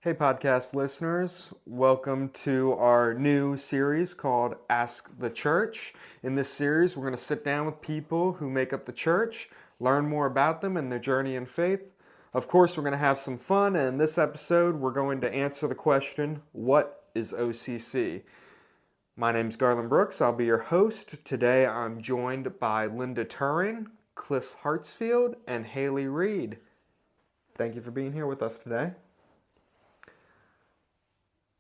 Hey, podcast listeners. Welcome to our new series called Ask the Church. In this series, we're going to sit down with people who make up the church, learn more about them and their journey in faith. Of course, we're going to have some fun, and in this episode, we're going to answer the question, what is OCC? My name's Garland Brooks. I'll be your host. Today, I'm joined by Linda Turing, Cliff Hartsfield, and Haley Reed. Thank you for being here with us today.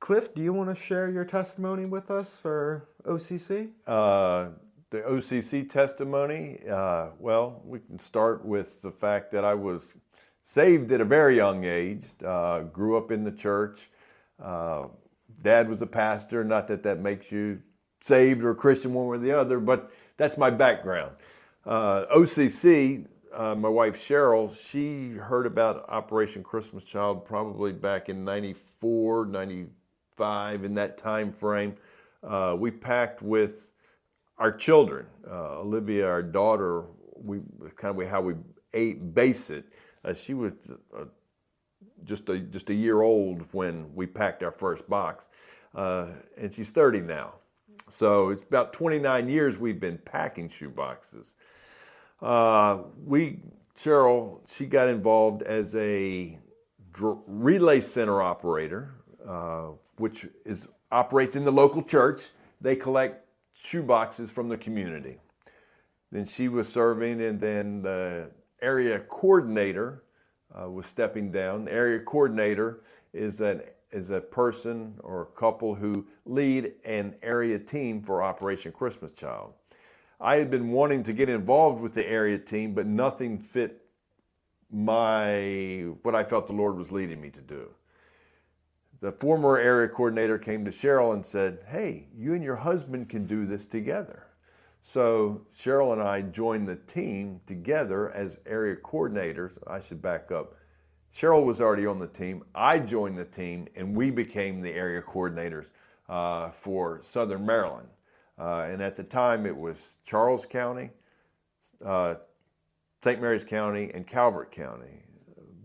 Cliff, do you want to share your testimony with us for OCC? The OCC testimony, we can start with the fact that I was saved at a very young age, grew up in the church. Dad was a pastor, not that that makes you saved or Christian one way or the other, but that's my background. OCC, my wife Cheryl, she heard about Operation Christmas Child probably back in 94, 95, in that time frame. We packed with our children. Olivia, our daughter, how we base it. She was just a year old when we packed our first box, and she's 30 now. So it's about 29 years we've been packing shoe boxes. Cheryl, she got involved as a relay center operator, which operates in the local church. They collect shoe boxes from the community. Then she was serving, and then the area coordinator was stepping down. The area coordinator is a person or a couple who lead an area team for Operation Christmas Child. I had been wanting to get involved with the area team, but nothing fit what I felt the Lord was leading me to do. The former area coordinator came to Cheryl and said, "Hey, you and your husband can do this together." So Cheryl and I joined the team together as area coordinators. I should back up. Cheryl was already on the team. I joined the team, and we became the area coordinators for Southern Maryland. And at the time, it was Charles County, St. Mary's County, and Calvert County.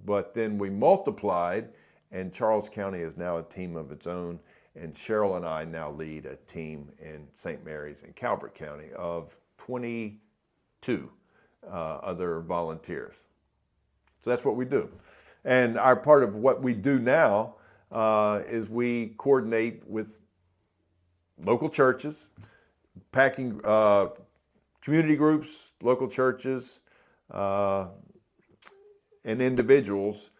But then we multiplied, and Charles County is now a team of its own, and Cheryl and I now lead a team in St. Mary's and Calvert County of 22 other volunteers. So that's what we do. And our part of what we do now is we coordinate with local churches, packing community groups, local churches, and individuals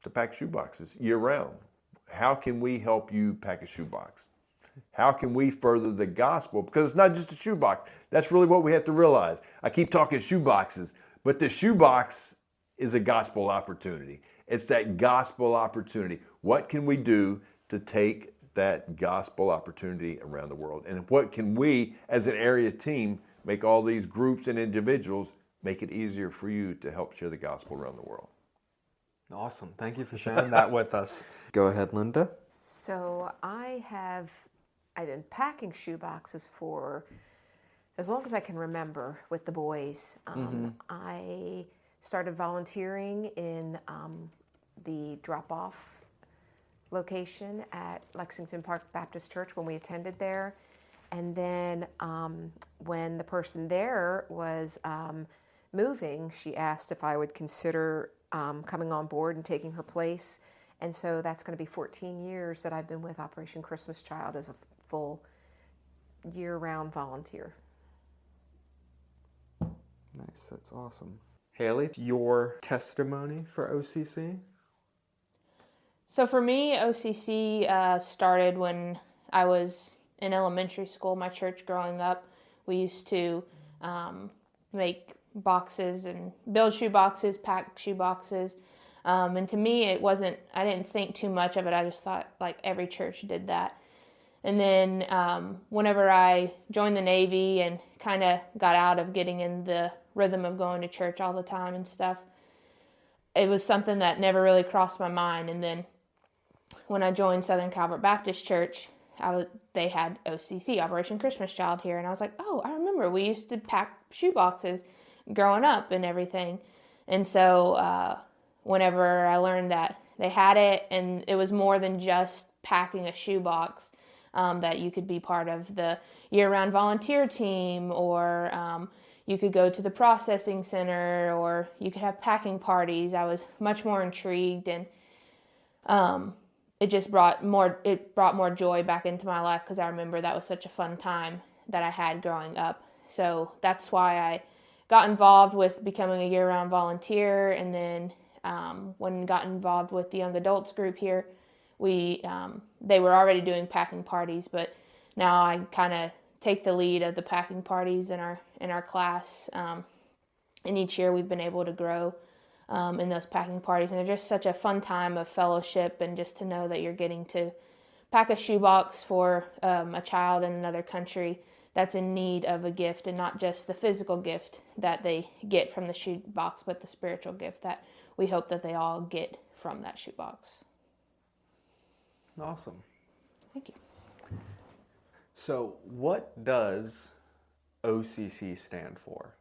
to pack shoe boxes year round. How can we help you pack a shoe box? How can we further the gospel? Because it's not just a shoe box. That's really what we have to realize. I keep talking shoe boxes, but the shoe box is a gospel opportunity. It's that gospel opportunity. What can we do to take that gospel opportunity around the world? And what can we, as an area team, make all these groups and individuals make it easier for you to help share the gospel around the world? Awesome. Thank you for sharing that with us. Go ahead, Linda. So I've been packing shoe boxes for as long as I can remember with the boys. I started volunteering in the drop-off location at Lexington Park Baptist Church when we attended there. And then when the person there was moving, she asked if I would consider coming on board and taking her place. And so that's going to be 14 years that I've been with Operation Christmas Child as a full year-round volunteer. Nice, that's awesome. Haley, your testimony for OCC? So for me, OCC started when I was in elementary school. My church growing up, we used to make boxes and build shoe boxes, pack shoe boxes. And to me, I didn't think too much of it. I just thought like every church did that. And then whenever I joined the Navy and kind of got out of getting in the rhythm of going to church all the time and stuff, it was something that never really crossed my mind. And then when I joined Southern Calvert Baptist Church, they had OCC, Operation Christmas Child, here. And I was like, oh, I remember we used to pack shoe boxes growing up and everything. And so whenever I learned that they had it, and it was more than just packing a shoebox. That you could be part of the year-round volunteer team, or you could go to the processing center, or you could have packing parties. I was much more intrigued, and it just brought more joy back into my life, because I remember that was such a fun time that I had growing up. So that's why I got involved with becoming a year-round volunteer, and then when I got involved with the young adults group here, they were already doing packing parties, but now I kind of take the lead of the packing parties in our class. And each year we've been able to grow in those packing parties, and they're just such a fun time of fellowship, and just to know that you're getting to pack a shoebox for a child in another country that's in need of a gift, and not just the physical gift that they get from the shoebox, but the spiritual gift that we hope that they all get from that shoebox. Awesome. Thank you. So, what does OCC stand for?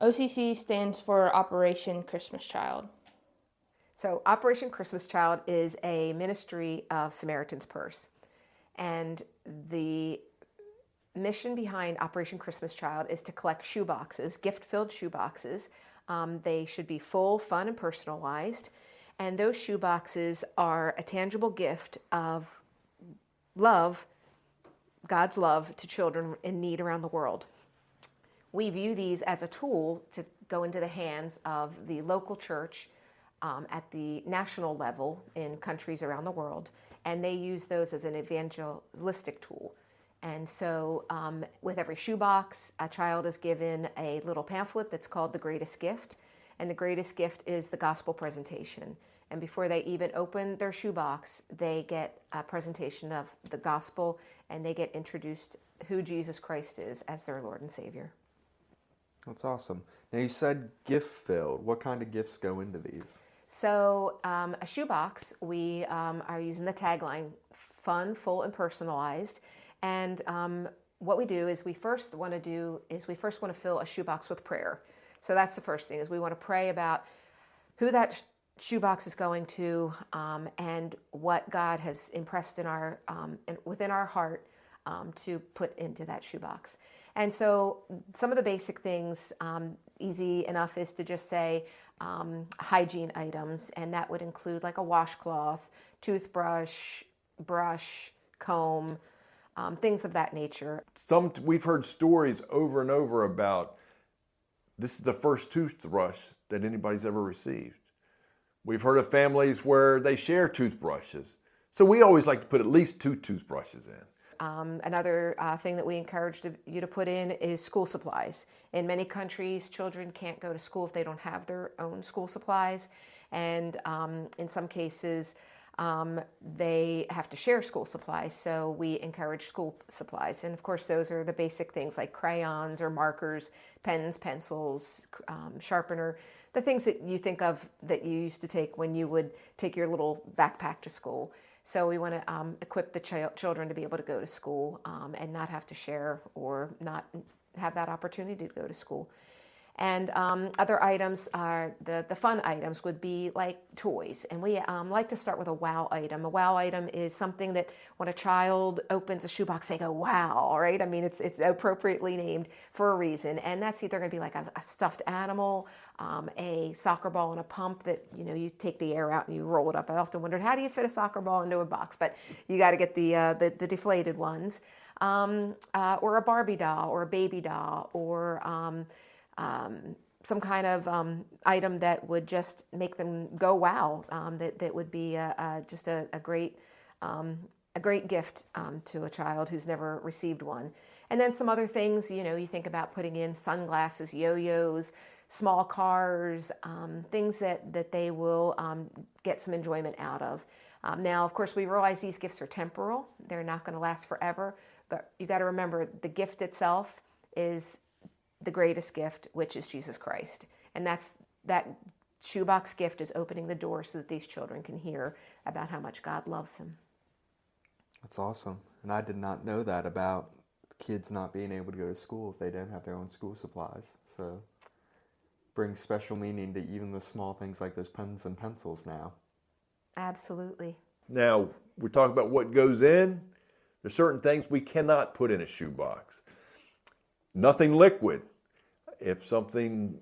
OCC stands for Operation Christmas Child. So Operation Christmas Child is a ministry of Samaritan's Purse. And the mission behind Operation Christmas Child is to collect shoeboxes, gift-filled shoeboxes. They should be full, fun, and personalized. And those shoeboxes are a tangible gift of love, God's love to children in need around the world. We view these as a tool to go into the hands of the local church at the national level in countries around the world, and they use those as an evangelistic tool. And so with every shoebox, a child is given a little pamphlet that's called The Greatest Gift, and the greatest gift is the gospel presentation. And before they even open their shoebox, they get a presentation of the gospel, and they get introduced who Jesus Christ is as their Lord and Savior. That's awesome. Now, you said gift-filled. What kind of gifts go into these? So a shoebox, we are using the tagline, fun, full, and personalized. And what we do is we first want to fill a shoebox with prayer. So that's the first thing, is we want to pray about who that shoebox is going to, and what God has impressed within our heart to put into that shoebox. And so some of the basic things, easy enough, is to just say hygiene items, and that would include like a washcloth, toothbrush, brush, comb, things of that nature. We've heard stories over and over about this is the first toothbrush that anybody's ever received. We've heard of families where they share toothbrushes. So we always like to put at least 2 toothbrushes in. Another thing that we encourage you to put in is school supplies. In many countries, children can't go to school if they don't have their own school supplies. And in some cases, they have to share school supplies. So we encourage school supplies. And of course, those are the basic things like crayons or markers, pens, pencils, sharpener, the things that you think of that you used to take when you would take your little backpack to school. So we want to equip the children to be able to go to school and not have to share or not have that opportunity to go to school. And other items are the fun items would be like toys. And we like to start with a wow item. A wow item is something that when a child opens a shoebox, they go, wow, right? I mean, it's appropriately named for a reason. And that's either going to be like a stuffed animal, a soccer ball in a pump that, you take the air out and you roll it up. I often wondered, how do you fit a soccer ball into a box? But you got to get the deflated ones. Or a Barbie doll or a baby doll or some kind of item that would just make them go wow. That would be just a great gift to a child who's never received one. And then some other things, you think about putting in sunglasses, yo-yos, small cars, things that they will get some enjoyment out of. Now, of course, we realize these gifts are temporal. They're not going to last forever. But you got to remember, the gift itself is the greatest gift, which is Jesus Christ. And that shoebox gift is opening the door so that these children can hear about how much God loves him. That's awesome. And I did not know that about kids not being able to go to school if they didn't have their own school supplies. So brings special meaning to even the small things like those pens and pencils now. Absolutely. Now, we're talking about what goes in. There's certain things we cannot put in a shoebox. Nothing liquid. If something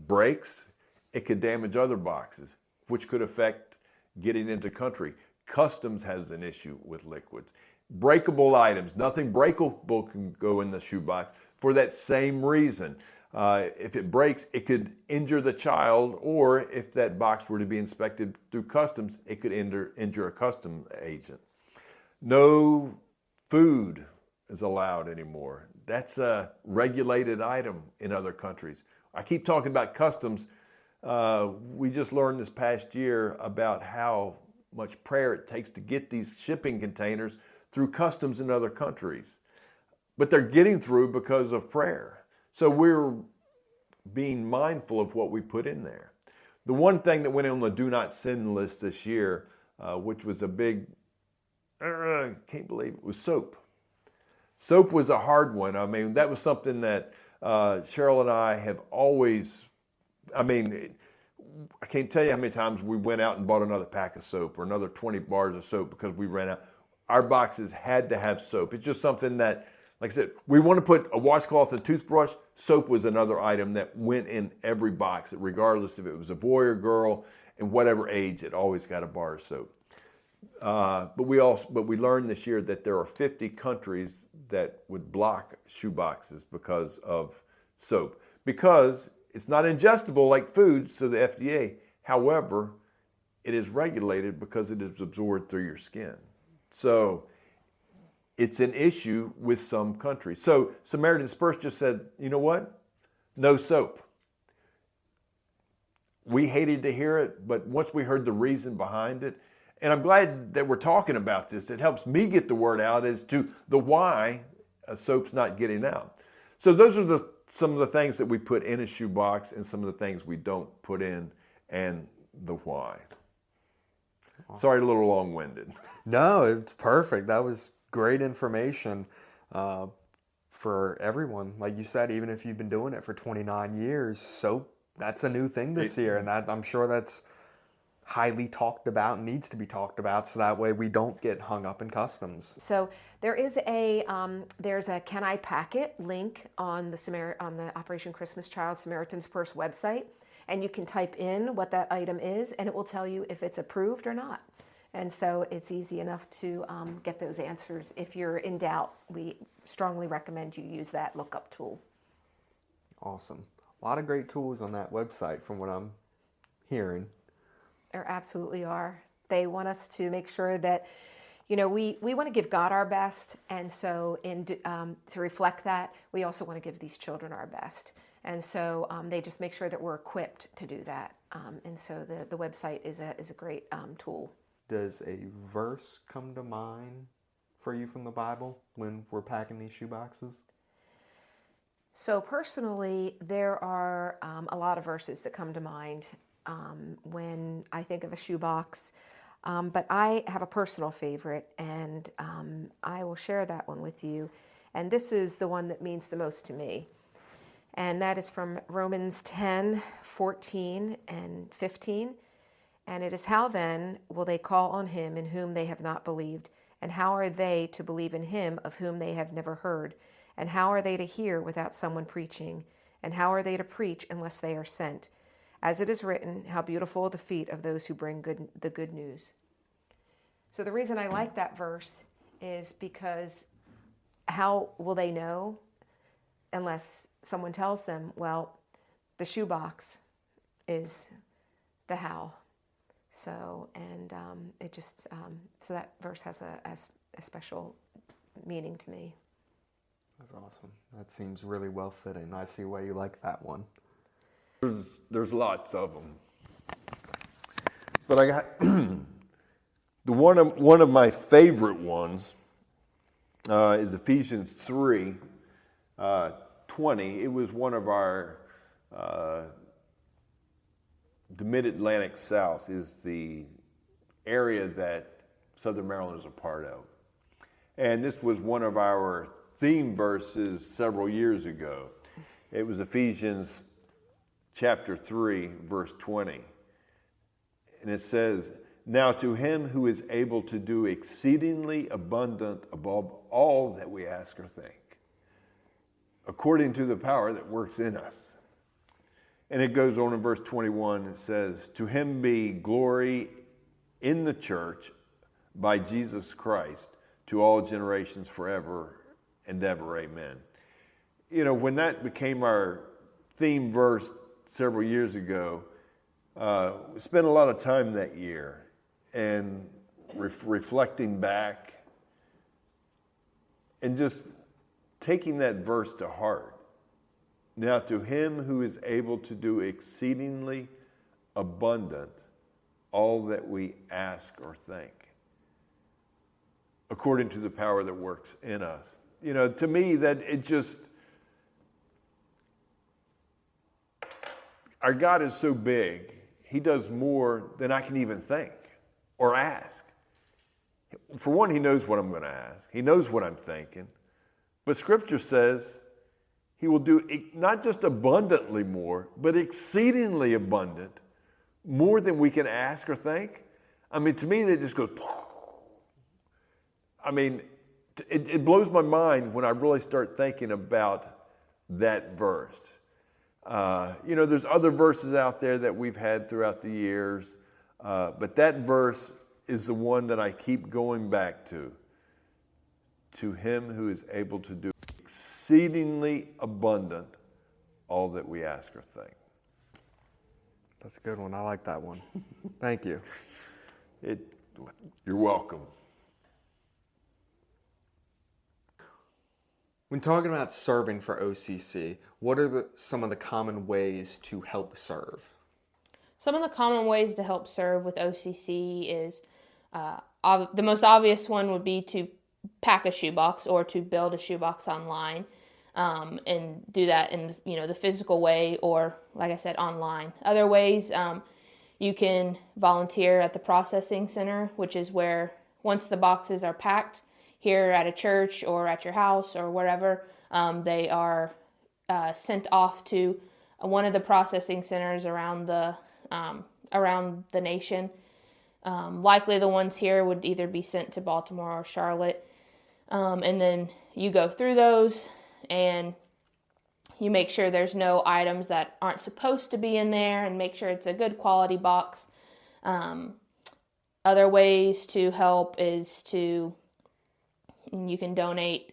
breaks, it could damage other boxes, which could affect getting into country. Customs has an issue with liquids. Breakable items, nothing breakable can go in the shoebox for that same reason. If it breaks, it could injure the child, or if that box were to be inspected through customs, it could injure a customs agent. No food is allowed anymore. That's a regulated item in other countries. I keep talking about customs. We just learned this past year about how much prayer it takes to get these shipping containers through customs in other countries. But they're getting through because of prayer. So we're being mindful of what we put in there. The one thing that went on the do not send list this year, which was a big, I can't believe it, was soap. Soap was a hard one. I mean, that was something that Cheryl and I have always, I can't tell you how many times we went out and bought another pack of soap or another 20 bars of soap because we ran out. Our boxes had to have soap. It's just something that, like I said, we want to put a washcloth and toothbrush. Soap was another item that went in every box, regardless if it was a boy or girl, and whatever age, it always got a bar of soap. But we learned this year that there are 50 countries that would block shoeboxes because of soap, because it's not ingestible like food, so the FDA. However, it is regulated because it is absorbed through your skin. So it's an issue with some countries. So Samaritan's Purse just said, you know what? No soap. We hated to hear it, but once we heard the reason behind it, and I'm glad that we're talking about this, it helps me get the word out as to the why soap's not getting out. So those are some of the things that we put in a shoebox and some of the things we don't put in and the why. Sorry, a little long-winded. No, it's perfect. That was great information for everyone. Like you said, even if you've been doing it for 29 years, soap, that's a new thing this year. And I'm sure that's highly talked about and needs to be talked about, so that way we don't get hung up in customs. So there is there's a Can I Pack It link on the Operation Christmas Child Samaritan's Purse website, and you can type in what that item is, and it will tell you if it's approved or not. And so it's easy enough to get those answers. If you're in doubt, we strongly recommend you use that lookup tool. Awesome. A lot of great tools on that website from what I'm hearing. There absolutely are. They want us to make sure that, we want to give God our best. And so to reflect that, we also want to give these children our best. And so they just make sure that we're equipped to do that. And so the website is a great tool. Does a verse come to mind for you from the Bible when we're packing these shoe boxes? So personally, there are a lot of verses that come to mind when I think of a shoebox. But I have a personal favorite, and I will share that one with you. And this is the one that means the most to me. And that is from Romans 10, 14 and 15. And it is, how then will they call on him in whom they have not believed? And how are they to believe in him of whom they have never heard? And how are they to hear without someone preaching? And how are they to preach unless they are sent? As it is written, how beautiful are the feet of those who bring the good news. So the reason I like that verse is because how will they know unless someone tells them? Well, the shoebox is the how. So, and it just, so that verse has a special meaning to me. That's awesome. That seems really well fitting. I see why you like that one. There's lots of them. But I got one of my favorite ones is Ephesians 3, 20. It was one of our the Mid-Atlantic South is the area that Southern Maryland is a part of. And this was one of our theme verses several years ago. It was Ephesians chapter 3, verse 20. And it says, Now to him who is able to do exceedingly abundant above all that we ask or think, according to the power that works in us. And it goes on in verse 21, it says, to him be glory in the church by Jesus Christ to all generations forever and ever. Amen. You know, when that became our theme verse several years ago, we spent a lot of time that year and reflecting back and just taking that verse to heart. Now to him who is able to do exceedingly abundant all that we ask or think, according to the power that works in us. You know, to me, that it just, our God is so big, he does more than I can even think or ask. For one, he knows what I'm going to ask. He knows what I'm thinking. But Scripture says he will do not just abundantly more, but exceedingly abundant, more than we can ask or think. I mean, to me, that just goes, I mean, it blows my mind when I really start thinking about that verse. You know, there's other verses out there that we've had throughout the years, but that verse is the one that I keep going back to. To him who is able to do exceedingly abundant all that we ask or think. That's a good one. I like that one. Thank you. You're welcome. When talking about serving for OCC, what are some of the common ways to help serve? Some of the common ways to help serve with OCC is the most obvious one would be to pack a shoebox or to build a shoebox online, and do that in the physical way, or like I said, online. Other ways, you can volunteer at the processing center, which is where once the boxes are packed here at a church or at your house or wherever, they are sent off to one of the processing centers around the nation. Likely the ones here would either be sent to Baltimore or Charlotte. And then you go through those and you make sure there's no items that aren't supposed to be in there, and make sure it's a good quality box. Other ways to help is you can donate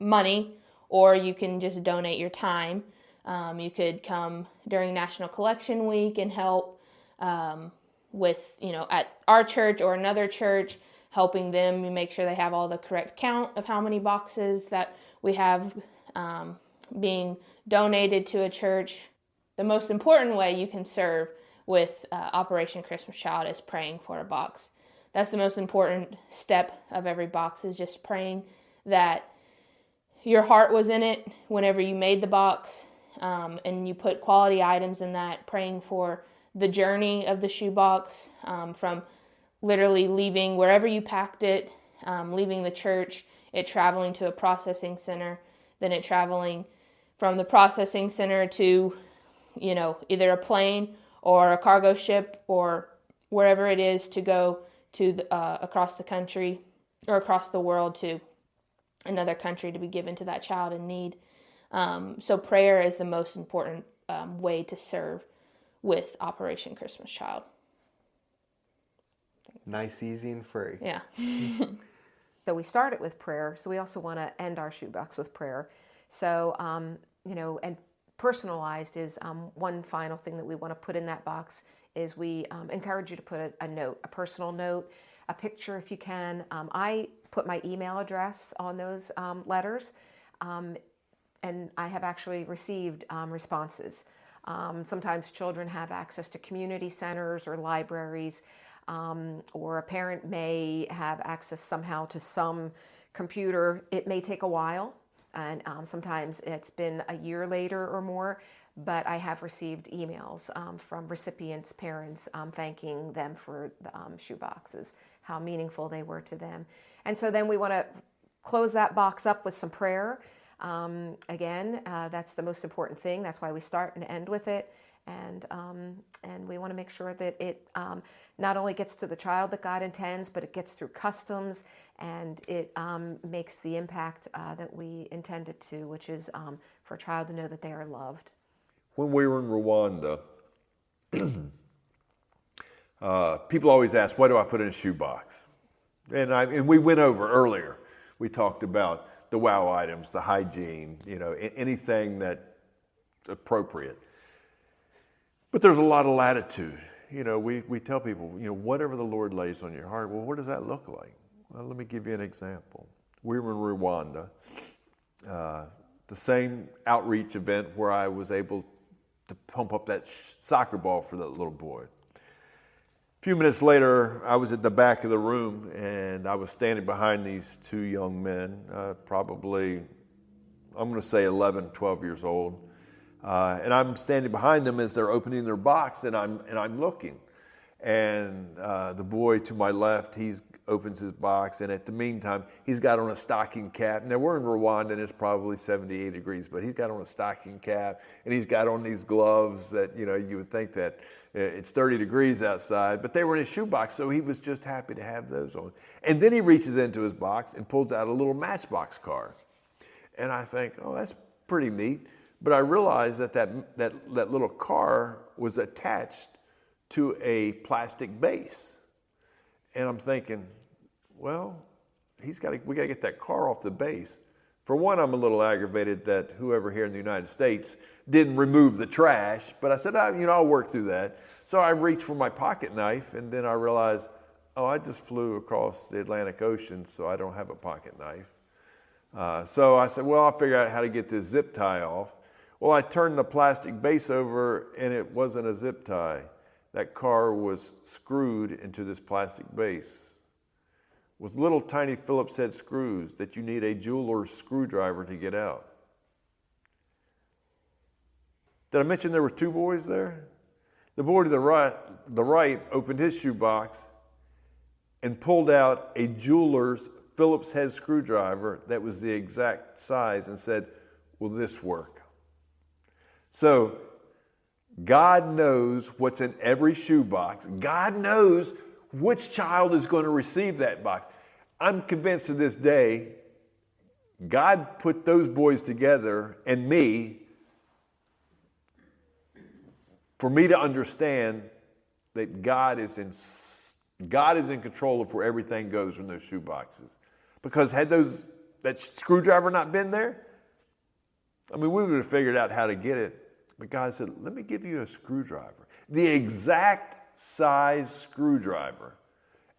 money, or you can just donate your time. You could come during National Collection Week and help with, at our church or another church, helping them. You make sure they have all the correct count of how many boxes that we have being donated to a church. The most important way you can serve with Operation Christmas Child is praying for a box. That's the most important step of every box, is just praying that your heart was in it whenever you made the box, and you put quality items in that, praying for the journey of the shoebox, from literally leaving wherever you packed it, leaving the church, it traveling to a processing center, then it traveling from the processing center to, either a plane or a cargo ship or wherever it is to go to across the country or across the world to another country to be given to that child in need. So prayer is the most important way to serve with Operation Christmas Child. Nice, easy, and free. Yeah. So we started with prayer, so we also want to end our shoebox with prayer. So, and personalized is one final thing that we want to put in that box is we encourage you to put a note, a personal note, a picture if you can. I put my email address on those letters, and I have actually received responses. Sometimes children have access to community centers or libraries, or a parent may have access somehow to some computer. It may take a while, and sometimes it's been a year later or more, but I have received emails from recipients' parents thanking them for the shoe boxes, how meaningful they were to them. And so then we want to close that box up with some prayer. Again, that's the most important thing. That's why we start and end with it. and we want to make sure that it not only gets to the child that God intends, but it gets through customs, and it makes the impact that we intend it to, which is for a child to know that they are loved. When we were in Rwanda, people always ask, "What do I put in a shoebox?" And we went over earlier. We talked about the wow items, the hygiene, anything that's appropriate. But there's a lot of latitude. We tell people, whatever the Lord lays on your heart. Well, what does that look like? Well, let me give you an example. We were in Rwanda, the same outreach event where I was able to pump up that soccer ball for that little boy. A few minutes later, I was at the back of the room, and I was standing behind these two young men, probably, I'm going to say 11, 12 years old. And I'm standing behind them as they're opening their box, and I'm looking. And the boy to my left, he opens his box, and at the meantime, he's got on a stocking cap. Now, we're in Rwanda, and it's probably 78 degrees, but he's got on a stocking cap, and he's got on these gloves that, you would think that it's 30 degrees outside, but they were in his shoebox, so he was just happy to have those on. And then he reaches into his box and pulls out a little Matchbox car. And I think, oh, that's pretty neat. But I realized that little car was attached to a plastic base. And I'm thinking, well, we got to get that car off the base. For one, I'm a little aggravated that whoever here in the United States didn't remove the trash. But I said, I'll work through that. So I reached for my pocket knife, and then I realized, I just flew across the Atlantic Ocean, so I don't have a pocket knife. So I said, well, I'll figure out how to get this zip tie off. Well, I turned the plastic base over, and it wasn't a zip tie. That car was screwed into this plastic base with little tiny Phillips head screws that you need a jeweler's screwdriver to get out. Did I mention there were two boys there? The boy to the right opened his shoebox and pulled out a jeweler's Phillips head screwdriver that was the exact size and said, "Will this work?" So God knows what's in every shoebox. God knows which child is going to receive that box. I'm convinced to this day, God put those boys together and me for me to understand that God is in control of where everything goes in those shoe boxes. Because had that screwdriver not been there, we would have figured out how to get it. But God said, let me give you a screwdriver, the exact size screwdriver.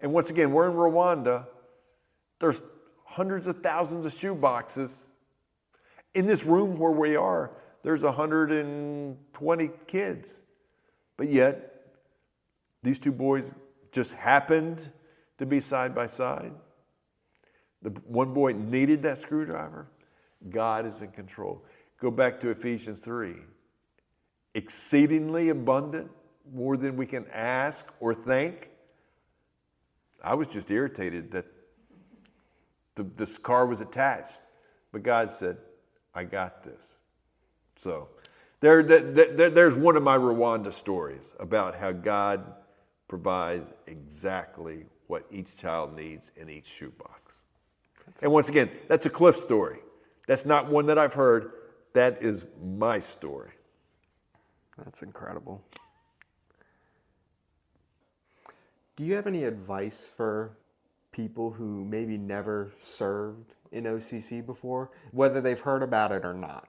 And once again, we're in Rwanda. There's hundreds of thousands of shoe boxes. In this room where we are, there's 120 kids. But yet, these two boys just happened to be side by side. The one boy needed that screwdriver. God is in control. Go back to Ephesians 3. Exceedingly abundant, more than we can ask or think. I was just irritated that this car was attached. But God said, I got this. So there's one of my Rwanda stories about how God provides exactly what each child needs in each shoebox. And once again, that's a Cliff story. That's not one that I've heard. That is my story. That's incredible. Do you have any advice for people who maybe never served in OCC before, whether they've heard about it or not?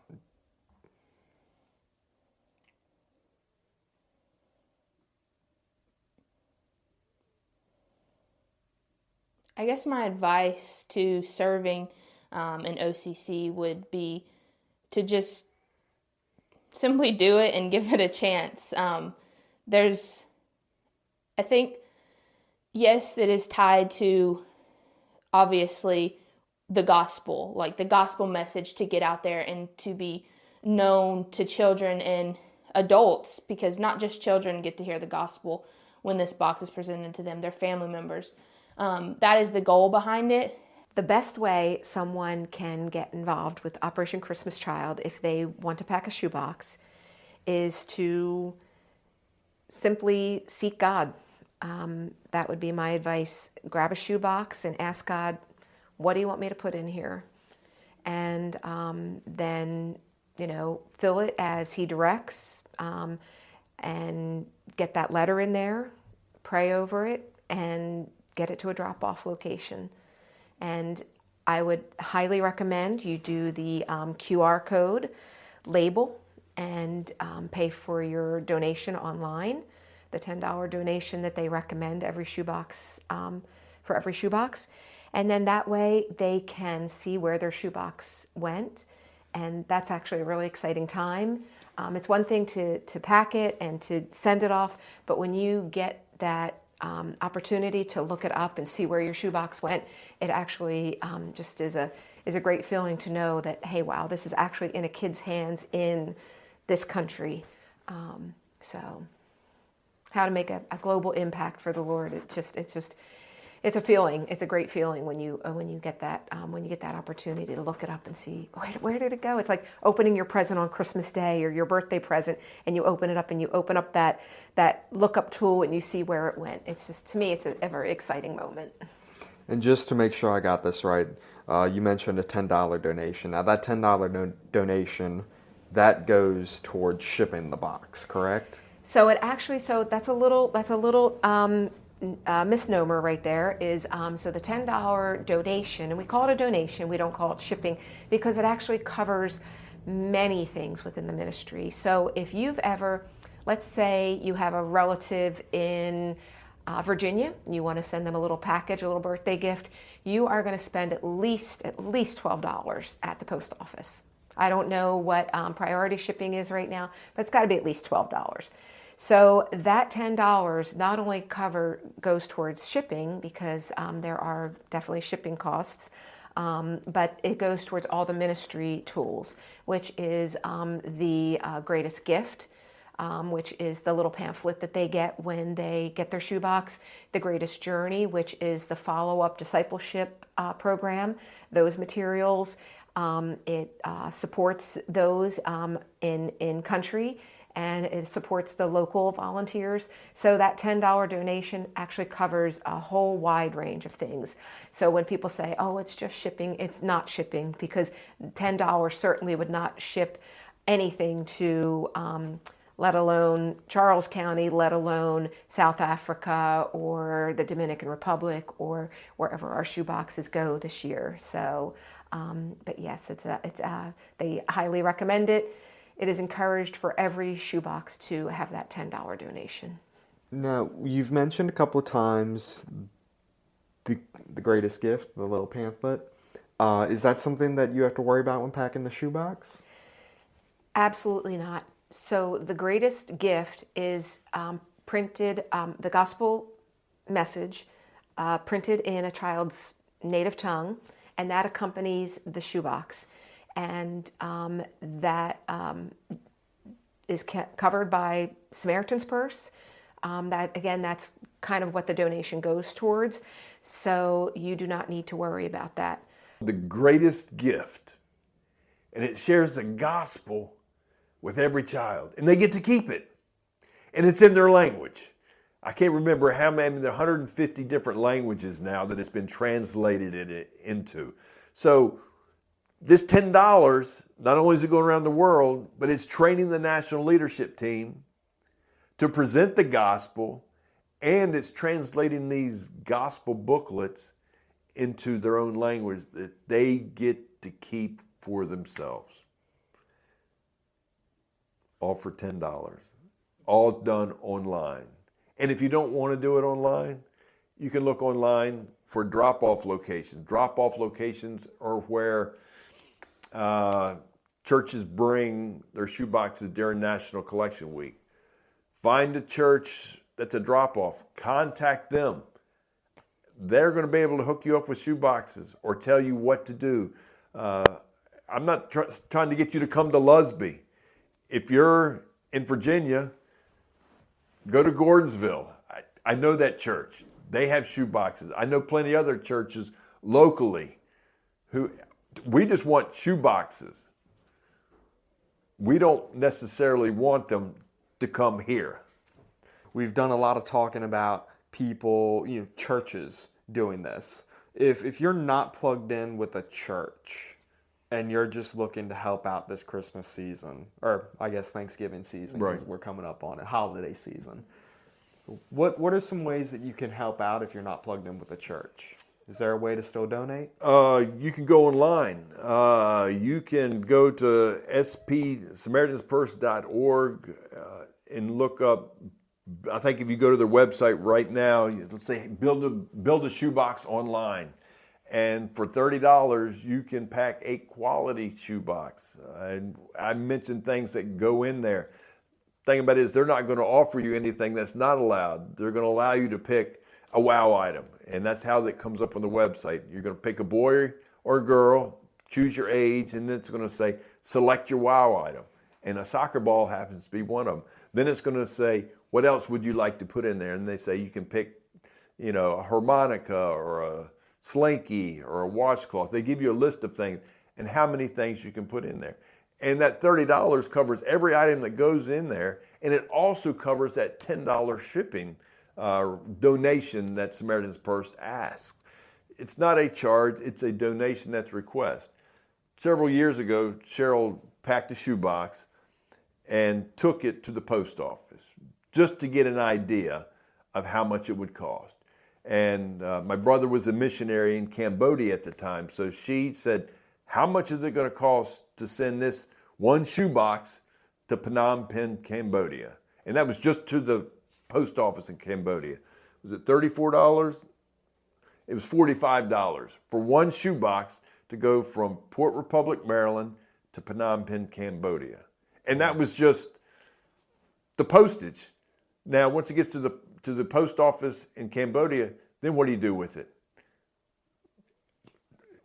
I guess my advice to serving in OCC would be to just simply do it and give it a chance. I think, yes, it is tied to, obviously, the gospel, like the gospel message to get out there and to be known to children and adults, because not just children get to hear the gospel when this box is presented to them, their family members. That is the goal behind it. The best way someone can get involved with Operation Christmas Child if they want to pack a shoebox is to simply seek God. That would be my advice. Grab a shoebox and ask God, what do you want me to put in here? And then, fill it as He directs, and get that letter in there, pray over it, and get it to a drop-off location. And I would highly recommend you do the QR code label and pay for your donation online, the $10 donation that they recommend every shoebox, for every shoebox. And then that way they can see where their shoebox went. And that's actually a really exciting time. It's one thing to pack it and to send it off, but when you get that opportunity to look it up and see where your shoebox went, it actually just is a great feeling to know that, hey, wow, this is actually in a kid's hands in this country. So how to make a global impact for the Lord. It's a feeling. It's a great feeling when you get that opportunity to look it up and see where did it go. It's like opening your present on Christmas Day or your birthday present, and you open it up and you open up that lookup tool and you see where it went. It's just, to me, it's a very exciting moment. And just to make sure I got this right, you mentioned a $10 donation. Now that $10 donation, that goes towards shipping the box, correct? So that's a little misnomer right there. Is so the $10 donation, and we call it a donation, we don't call it shipping, because it actually covers many things within the ministry. So if you've ever, let's say you have a relative in Virginia, and you want to send them a little package, a little birthday gift, you are going to spend at least $12 at the post office. I don't know what priority shipping is right now, but it's got to be at least $12. So that $10 not only goes towards shipping, because there are definitely shipping costs, but it goes towards all the ministry tools, which is the greatest gift, which is the little pamphlet that they get when they get their shoebox, the greatest journey, which is the follow-up discipleship program, those materials. It supports those in country, and it supports the local volunteers. So that $10 donation actually covers a whole wide range of things. So when people say, oh, it's just shipping, it's not shipping, because $10 certainly would not ship anything to, let alone Charles County, let alone South Africa or the Dominican Republic or wherever our shoeboxes go this year. So, but yes, they highly recommend it. It is encouraged for every shoebox to have that $10 donation. Now, you've mentioned a couple of times the greatest gift, the little pamphlet. Is that something that you have to worry about when packing the shoebox? Absolutely not. So the greatest gift is printed, the gospel message, printed in a child's native tongue, and that accompanies the shoebox. And that is covered by Samaritan's Purse. That's kind of what the donation goes towards. So you do not need to worry about that. The greatest gift, and it shares the gospel with every child, and they get to keep it, and it's in their language. I can't remember how many, there are 150 different languages now that it's been translated into. So this $10, not only is it going around the world, but it's training the national leadership team to present the gospel, and it's translating these gospel booklets into their own language that they get to keep for themselves. All for $10. All done online. And if you don't want to do it online, you can look online for drop-off locations. Drop-off locations are where churches bring their shoeboxes during National Collection Week. Find a church that's a drop-off. Contact them. They're going to be able to hook you up with shoeboxes or tell you what to do. I'm not trying to get you to come to Lusby. If you're in Virginia, go to Gordonsville. I know that church. They have shoeboxes. I know plenty of other churches locally who we just want shoeboxes. We don't necessarily want them to come here. we've done a lot of talking about people, churches doing this. If you're not plugged in with a church and you're just looking to help out this Christmas season, or I guess Thanksgiving season, because we're coming up on it, holiday season, what are some ways that you can help out if you're not plugged in with a church? Is there a way to still donate? You can go online. You can go to Samaritan'sPurse.org and look up. I think if you go to their website right now, let's say build a shoebox online, and for $30 you can pack a quality shoebox. And I mentioned things that go in there. Thing about it is they're not going to offer you anything that's not allowed. They're going to allow you to pick a wow item, and that's how that comes up on the website. You're going to pick a boy or a girl, choose your age, and then it's going to say select your wow item, and a soccer ball happens to be one of them. Then it's going to say what else would you like to put in there, and they say you can pick a harmonica or a slinky or a washcloth. They give you a list of things and how many things you can put in there. And that $30 covers every item that goes in there, and it also covers that $10 shipping donation that Samaritan's Purse asks. It's not a charge, it's a donation that's request. Several years ago, Cheryl packed a shoebox and took it to the post office just to get an idea of how much it would cost. And my brother was a missionary in Cambodia at the time, so she said, how much is it going to cost to send this one shoebox to Phnom Penh, Cambodia? And that was just to the post office in Cambodia. Was it $34? It was $45 for one shoebox to go from Port Republic, Maryland to Phnom Penh, Cambodia. And that was just the postage. Now, once it gets to the post office in Cambodia, then what do you do with it?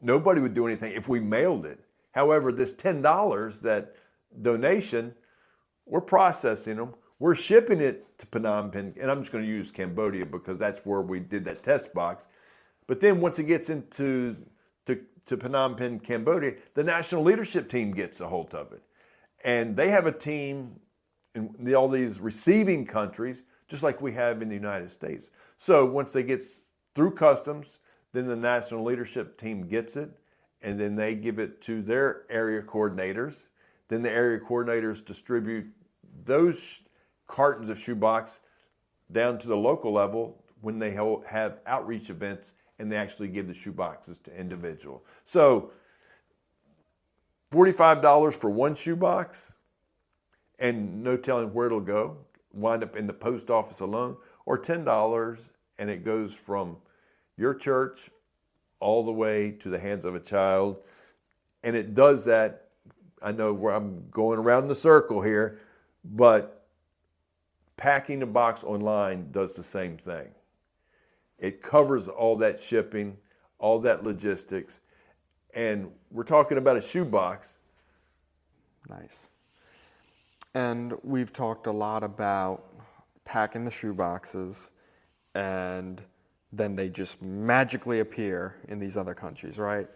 Nobody would do anything if we mailed it. However, this $10, that donation, we're processing them. We're shipping it to Phnom Penh, and I'm just going to use Cambodia because that's where we did that test box. But then once it gets into to Phnom Penh, Cambodia, the national leadership team gets a hold of it. And they have a team in all these receiving countries, just like we have in the United States. So once they get through customs, then the national leadership team gets it, and then they give it to their area coordinators. Then the area coordinators distribute those cartons of shoebox down to the local level when they have outreach events, and they actually give the shoeboxes to individuals. So $45 for one shoebox, and no telling where it'll go, wind up in the post office alone, or $10, and it goes from your church all the way to the hands of a child. And it does that, I know where I'm going around the circle here, but packing a box online does the same thing. It covers all that shipping, all that logistics, and we're talking about a shoebox. Nice. And we've talked a lot about packing the shoeboxes, and then they just magically appear in these other countries, right?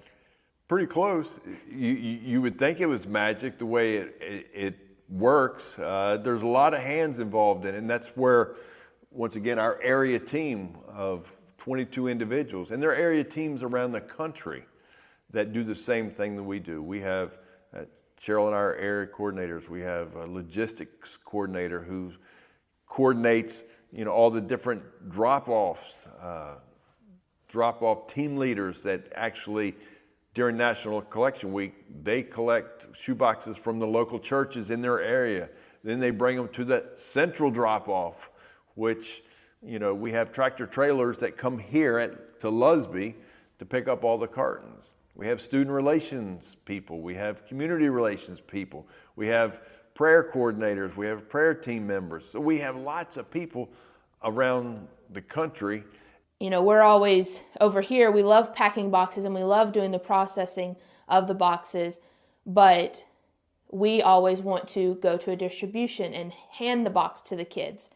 Pretty close. You would think it was magic the way it works. There's a lot of hands involved in it, and that's where, once again, our area team of 22 individuals, and there are area teams around the country that do the same thing that we do. We have Cheryl and our area coordinators. We have a logistics coordinator who coordinates all the different drop-offs, drop-off team leaders that actually, during National Collection Week, they collect shoeboxes from the local churches in their area. Then they bring them to the central drop-off, which, we have tractor trailers that come here to Lusby to pick up all the cartons. We have student relations people. We have community relations people. We have prayer coordinators. We have prayer team members. So we have lots of people around the country. We're always over here. We love packing boxes and we love doing the processing of the boxes, but we always want to go to a distribution and hand the box to the kids.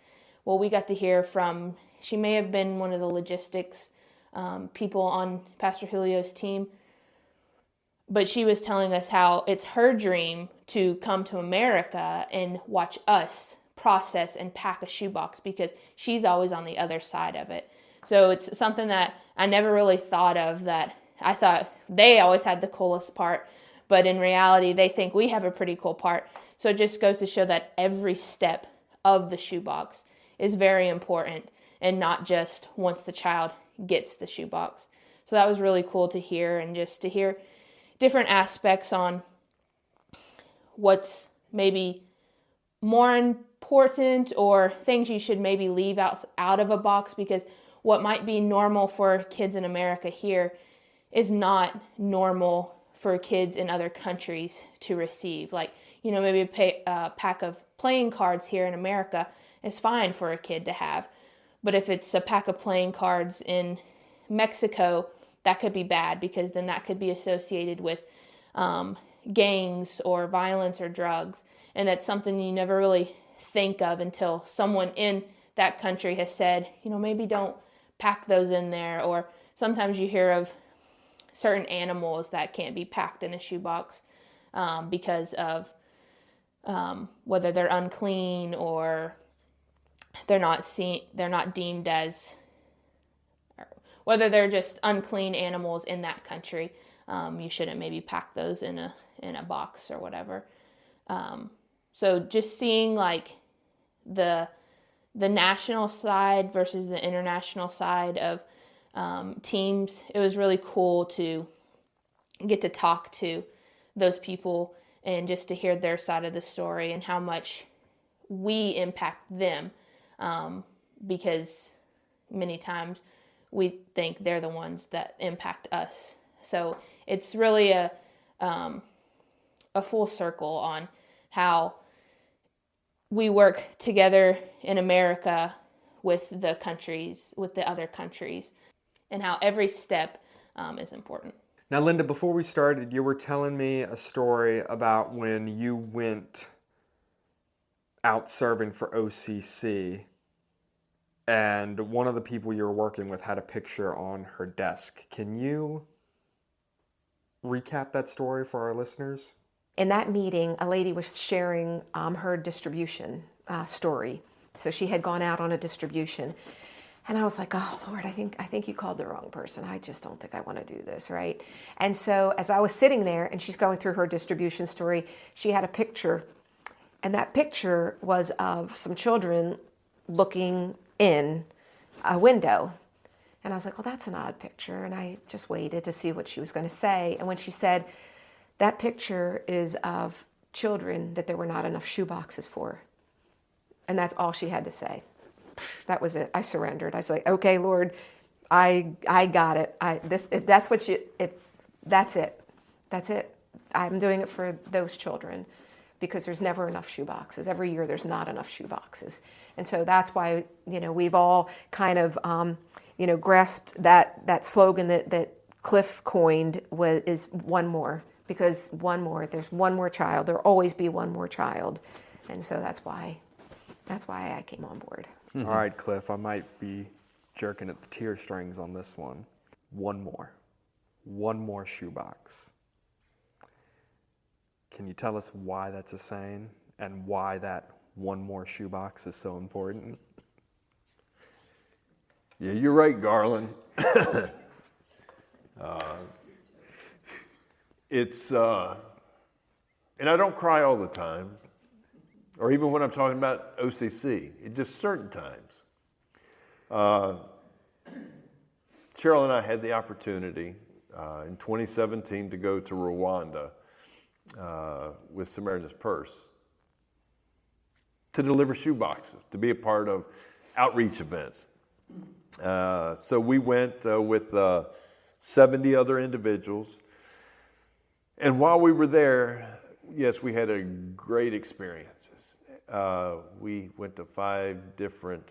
Well, we got to hear from, she may have been one of the logistics people on Pastor Julio's team, but she was telling us how it's her dream to come to America and watch us process and pack a shoebox because she's always on the other side of it. So it's something that I never really thought of, that I thought they always had the coolest part, but in reality, they think we have a pretty cool part. So it just goes to show that every step of the shoebox is very important, and not just once the child gets the shoebox. So that was really cool to hear, and just to hear different aspects on what's maybe more important or things you should maybe leave out of a box, because what might be normal for kids in America here is not normal for kids in other countries to receive. Like, you know, maybe a pack of playing cards here in America is fine for a kid to have. But if it's a pack of playing cards in Mexico, that could be bad, because then that could be associated with gangs or violence or drugs. And that's something you never really think of until someone in that country has said, you know, maybe don't pack those in there. Or sometimes you hear of certain animals that can't be packed in a shoebox because of whether they're unclean or they're not deemed as, whether they're just unclean animals in that country. You shouldn't maybe pack those in a box or whatever. So just seeing like the national side versus the international side of teams, it was really cool to get to talk to those people and just to hear their side of the story and how much we impact them, because many times we think they're the ones that impact us. So it's really a full circle on how we work together in America with the other countries, and how every step is important. Now, Linda, before we started, you were telling me a story about when you went out serving for OCC, and one of the people you were working with had a picture on her desk. Can you recap that story for our listeners? In that meeting, a lady was sharing her distribution story. So she had gone out on a distribution. And I was like, oh, Lord, I think you called the wrong person. I just don't think I want to do this, right? And so as I was sitting there and she's going through her distribution story, she had a picture. And that picture was of some children looking in a window. And I was like, well, that's an odd picture. And I just waited to see what she was going to say. And when she said, that picture is of children that there were not enough shoeboxes for. And that's all she had to say. That was it. I surrendered. I was like, okay, Lord, I got it. That's it. That's it. I'm doing it for those children, because there's never enough shoeboxes. Every year there's not enough shoeboxes. And so that's why, we've all kind of, grasped that slogan that Cliff coined is one more, because there's one more child. There'll always be one more child. And so that's why I came on board. Mm-hmm. All right, Cliff, I might be jerking at the tear strings on this one. One more shoebox. Can you tell us why that's a saying and why that one more shoebox is so important? Yeah, you're right, Garland. It's, and I don't cry all the time, or even when I'm talking about OCC, it's just certain times. Cheryl and I had the opportunity in 2017 to go to Rwanda with Samaritan's Purse to deliver shoeboxes, to be a part of outreach events. So we went with 70 other individuals. And while we were there, yes, we had a great experiences. We went to 5 different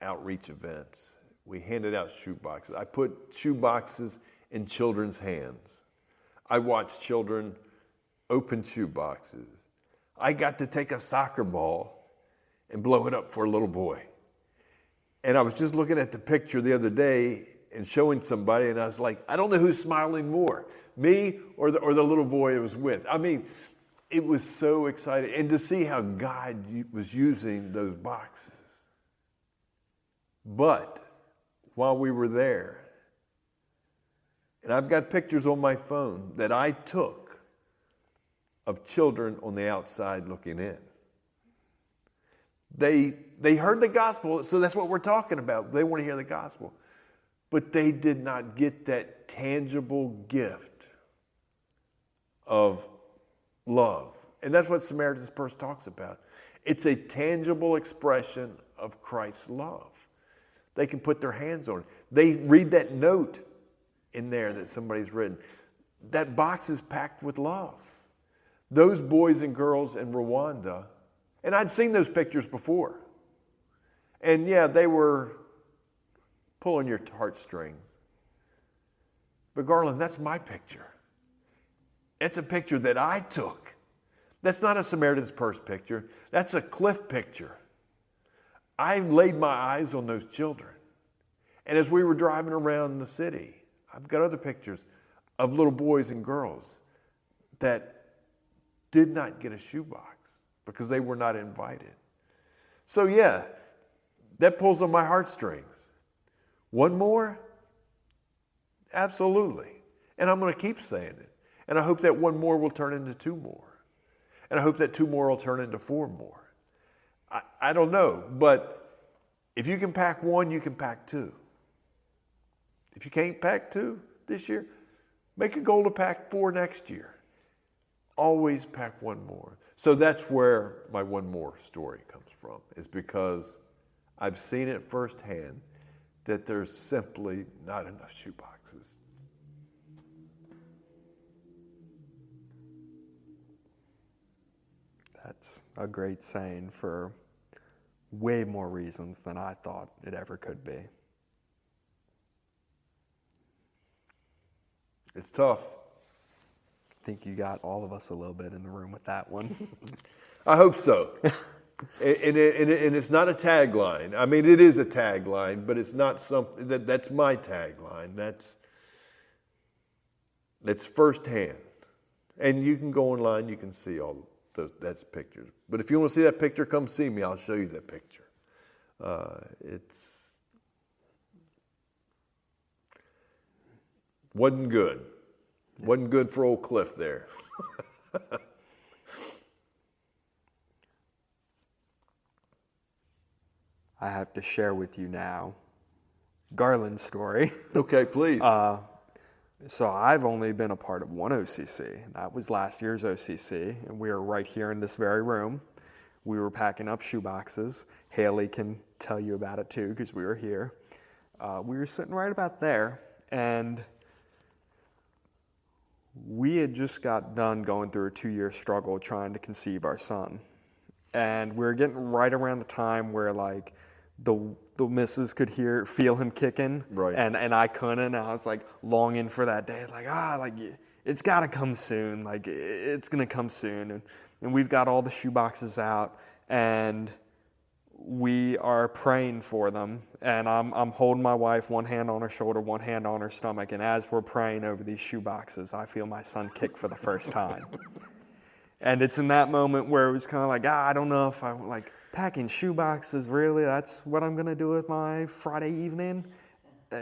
outreach events. We handed out shoeboxes. I put shoeboxes in children's hands. I watched children open shoeboxes. I got to take a soccer ball and blow it up for a little boy. And I was just looking at the picture the other day and showing somebody, and I was like, I don't know who's smiling more, me or the little boy I was with. I mean, it was so exciting. And to see how God was using those boxes. But while we were there, and I've got pictures on my phone that I took of children on the outside looking in. They heard the gospel, so that's what we're talking about. They want to hear the gospel. But they did not get that tangible gift of love. And that's what Samaritan's Purse talks about. It's a tangible expression of Christ's love. They can put their hands on it. They read that note in there that somebody's written. That box is packed with love. Those boys and girls in Rwanda, and I'd seen those pictures before. And yeah, they were pulling your heartstrings. But Garland, that's my picture. It's a picture that I took. That's not a Samaritan's Purse picture. That's a Cliff picture. I laid my eyes on those children. And as we were driving around the city, I've got other pictures of little boys and girls that did not get a shoebox because they were not invited. So yeah, that pulls on my heartstrings. One more? Absolutely. And I'm going to keep saying it. And I hope that one more will turn into two more. And I hope that two more will turn into four more. I don't know, but if you can pack one, you can pack two. If you can't pack two this year, make a goal to pack four next year. Always pack one more. So that's where my one more story comes from, is because I've seen it firsthand that there's simply not enough shoeboxes. That's a great saying for way more reasons than I thought it ever could be. It's tough. I think you got all of us a little bit in the room with that one. I hope so. And it's not a tagline. I mean, it is a tagline, but it's not something that's my tagline. That's firsthand. And you can go online, you can see all that's pictures. But if you want to see that picture, come see me. I'll show you that picture. It's wasn't good. Wasn't good for old Cliff there. I have to share with you now Garland's story. Okay, please. So I've only been a part of one OCC. That was last year's OCC, and we were right here in this very room. We were packing up shoeboxes. Haley can tell you about it too, because we were here. We were sitting right about there, and we had just got done going through a 2-year struggle trying to conceive our son. And we were getting right around the time where like the missus could feel him kicking, right? And I couldn't. And I was like longing for that day, like it's got to come soon, like it's gonna come soon. And we've got all the shoe boxes out, and we are praying for them. And I'm holding my wife, one hand on her shoulder, one hand on her stomach. And as we're praying over these shoe boxes, I feel my son kick for the first time. And it's in that moment where it was kind of like, I don't know if I'm like packing shoe boxes, really? That's what I'm going to do with my Friday evening?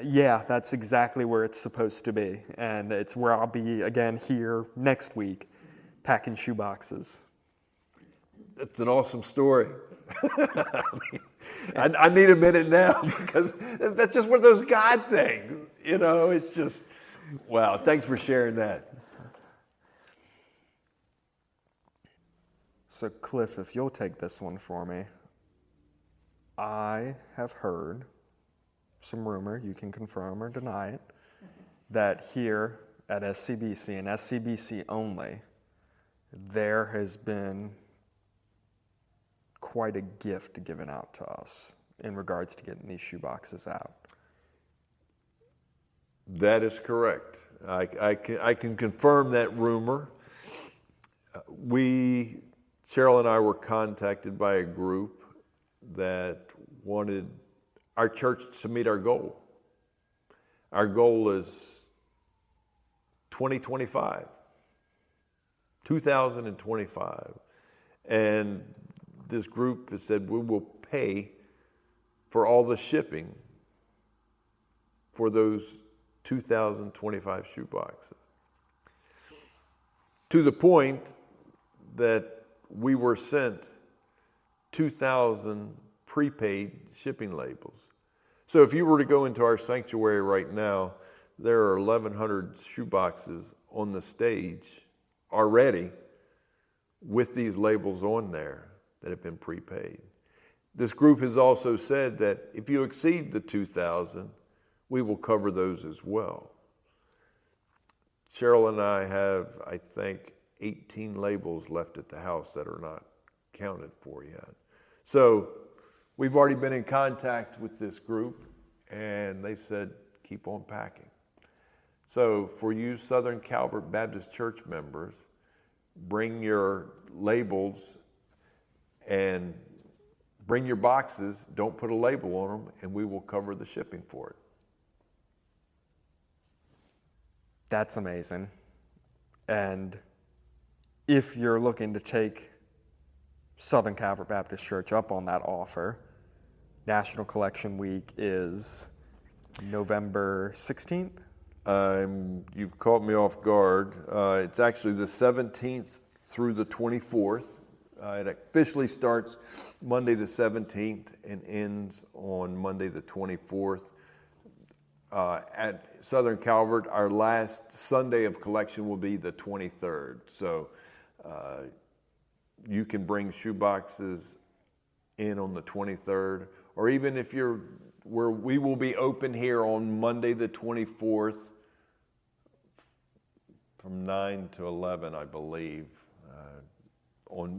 Yeah, that's exactly where it's supposed to be. And it's where I'll be again here next week, packing shoe boxes. That's an awesome story. I need a minute now, because that's just one of those God things. You know, it's just, wow. Thanks for sharing that. So Cliff, if you'll take this one for me. I have heard some rumor, you can confirm or deny it, that here at SCBC and SCBC only, there has been quite a gift given out to us in regards to getting these shoe boxes out. That is correct. I can confirm that rumor. Cheryl and I were contacted by a group that wanted our church to meet our goal. Our goal is 2025. 2,025. And this group has said we will pay for all the shipping for those 2,025 shoeboxes. To the point that we were sent 2,000 prepaid shipping labels. So if you were to go into our sanctuary right now, there are 1,100 shoeboxes on the stage already with these labels on there that have been prepaid. This group has also said that if you exceed the 2,000, we will cover those as well. Cheryl and I have, I think, 18 labels left at the house that are not counted for yet. So we've already been in contact with this group, and they said, keep on packing. So for you Southern Calvert Baptist Church members, bring your labels and bring your boxes. Don't put a label on them, and we will cover the shipping for it. That's amazing. And if you're looking to take Southern Calvert Baptist Church up on that offer, National Collection Week is November 16th. You've caught me off guard. It's actually the 17th through the 24th. It officially starts Monday the 17th and ends on Monday the 24th. At Southern Calvert, our last Sunday of collection will be the 23rd. So you can bring shoeboxes in on the 23rd, or even if you're where we will be open here on Monday the 24th from 9 to 11, I believe.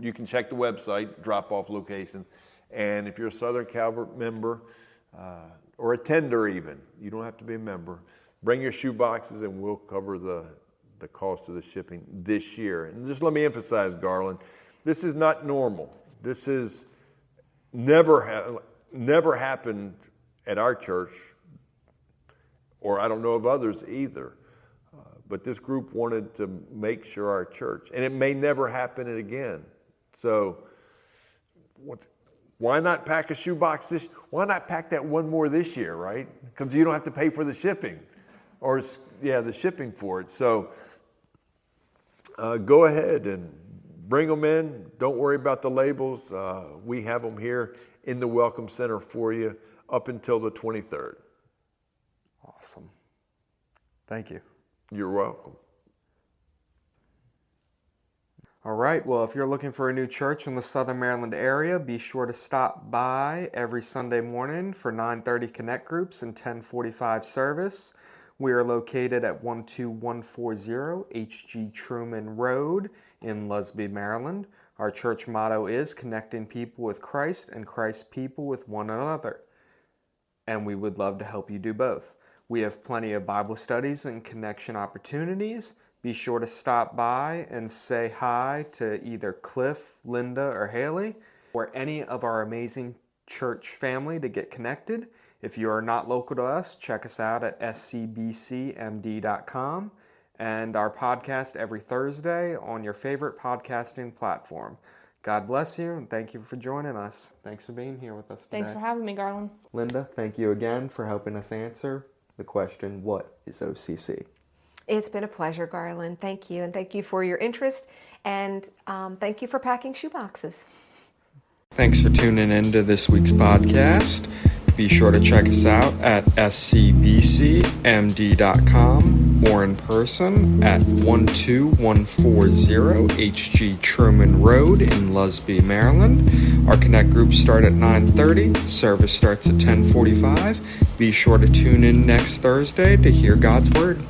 You can check the website, drop-off location, and if you're a Southern Calvert member or a tender even, you don't have to be a member, bring your shoeboxes and we'll cover the cost of the shipping this year. And just let me emphasize, Garland, this is not normal. This is never happened at our church, or I don't know of others either. But this group wanted to make sure our church, and it may never happen again. So why not pack a shoebox why not pack that one more this year, right? Because you don't have to pay for the shipping, or the shipping for it. So go ahead and bring them in. Don't worry about the labels. We have them here in the Welcome Center for you up until the 23rd. Awesome. Thank you. You're welcome. All right, well, if you're looking for a new church in the Southern Maryland area, be sure to stop by every Sunday morning for 9:30 Connect Groups and 10:45 service. We are located at 12140 H.G. Truman Road in Lusby, Maryland. Our church motto is connecting people with Christ and Christ's people with one another. And we would love to help you do both. We have plenty of Bible studies and connection opportunities. Be sure to stop by and say hi to either Cliff, Linda, or Haley, or any of our amazing church family to get connected. If you are not local to us, check us out at scbcmd.com and our podcast every Thursday on your favorite podcasting platform. God bless you, and thank you for joining us. Thanks for being here with us today. Thanks for having me, Garland. Linda, thank you again for helping us answer the question, what is OCC? It's been a pleasure, Garland. Thank you. And thank you for your interest. And thank you for packing shoeboxes. Thanks for tuning in to this week's podcast. Be sure to check us out at scbcmd.com or in person at 12140 H.G. Truman Road in Lusby, Maryland. Our Connect groups start at 9:30. Service starts at 10:45. Be sure to tune in next Thursday to hear God's Word.